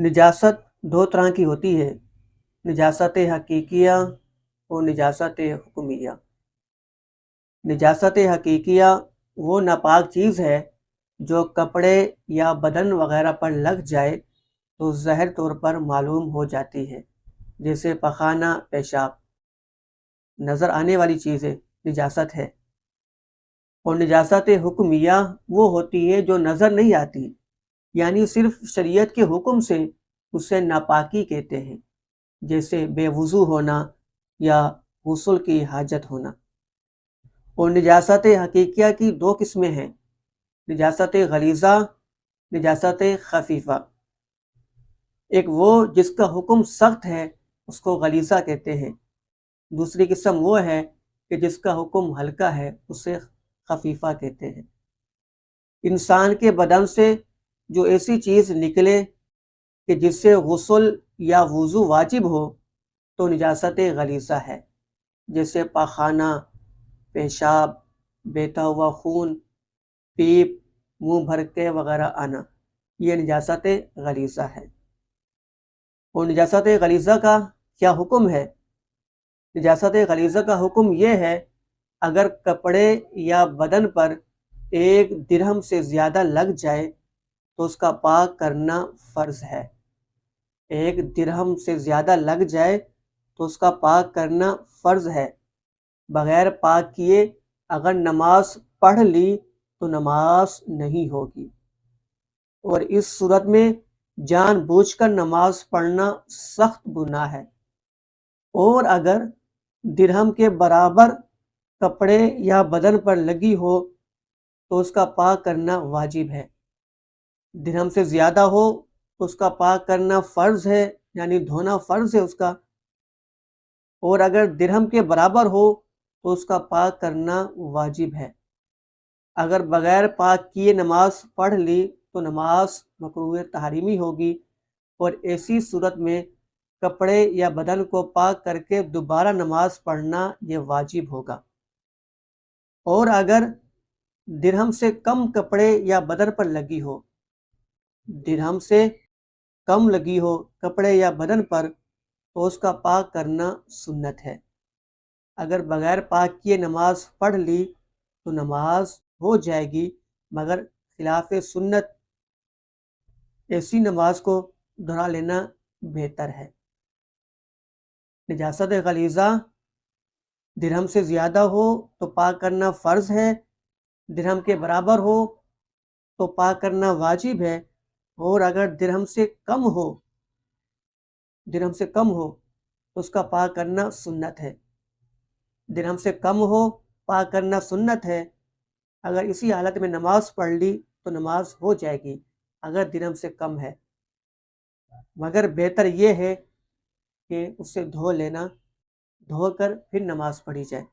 نجاست دو طرح کی ہوتی ہے، نجاست حقیقیہ اور نجاست حکمیہ۔ نجاست حقیقیہ وہ ناپاک چیز ہے جو کپڑے یا بدن وغیرہ پر لگ جائے تو ظاہر طور پر معلوم ہو جاتی ہے، جیسے پخانہ، پیشاب۔ نظر آنے والی چیزیں نجاست ہے۔ اور نجاست حکمیہ وہ ہوتی ہے جو نظر نہیں آتی، یعنی صرف شریعت کے حکم سے اسے ناپاکی کہتے ہیں، جیسے بے وضو ہونا یا غسل کی حاجت ہونا۔ اور نجاست حقیقیہ کی دو قسمیں ہیں، نجاست غلیظہ، نجاست خفیفہ۔ ایک وہ جس کا حکم سخت ہے اس کو غلیظہ کہتے ہیں، دوسری قسم وہ ہے کہ جس کا حکم ہلکا ہے اسے خفیفہ کہتے ہیں۔ انسان کے بدن سے جو ایسی چیز نکلے کہ جس سے غسل یا وضو واجب ہو تو نجاست غلیظہ ہے، جیسے پاخانہ، پیشاب، بہتا ہوا خون، پیپ، منہ بھر کے وغیرہ آنا، یہ نجاست غلیظہ ہے۔ اور نجاست غلیظہ کا کیا حکم ہے؟ نجاست غلیظہ کا حکم یہ ہے، اگر کپڑے یا بدن پر 1 درہم سے زیادہ لگ جائے تو اس کا پاک کرنا فرض ہے۔ 1 درہم سے زیادہ لگ جائے تو اس کا پاک کرنا فرض ہے۔ بغیر پاک کیے اگر نماز پڑھ لی تو نماز نہیں ہوگی، اور اس صورت میں جان بوجھ کر نماز پڑھنا سخت گناہ ہے۔ اور اگر درہم کے برابر کپڑے یا بدن پر لگی ہو تو اس کا پاک کرنا واجب ہے۔ درہم سے زیادہ ہو تو اس کا پاک کرنا فرض ہے، یعنی دھونا فرض ہے اس کا، اور اگر درہم کے برابر ہو تو اس کا پاک کرنا واجب ہے۔ اگر بغیر پاک کیے نماز پڑھ لی تو نماز مکروہ تحریمی ہوگی، اور ایسی صورت میں کپڑے یا بدن کو پاک کر کے دوبارہ نماز پڑھنا یہ واجب ہوگا۔ اور اگر درہم سے کم کپڑے یا بدن پر لگی ہو، درہم سے کم لگی ہو کپڑے یا بدن پر، تو اس کا پاک کرنا سنت ہے۔ اگر بغیر پاک کیے نماز پڑھ لی تو نماز ہو جائے گی، مگر خلاف سنت ایسی نماز کو دہرا لینا بہتر ہے۔ نجاست غلیظہ درہم سے زیادہ ہو تو پاک کرنا فرض ہے، درہم کے برابر ہو تو پاک کرنا واجب ہے، اور اگر درہم سے کم ہو تو اس کا پاک کرنا سنت ہے۔ درہم سے کم ہو، پاک کرنا سنت ہے۔ اگر اسی حالت میں نماز پڑھ لی تو نماز ہو جائے گی اگر درہم سے کم ہے، مگر بہتر یہ ہے کہ اسے دھو لینا، دھو کر پھر نماز پڑھی جائے۔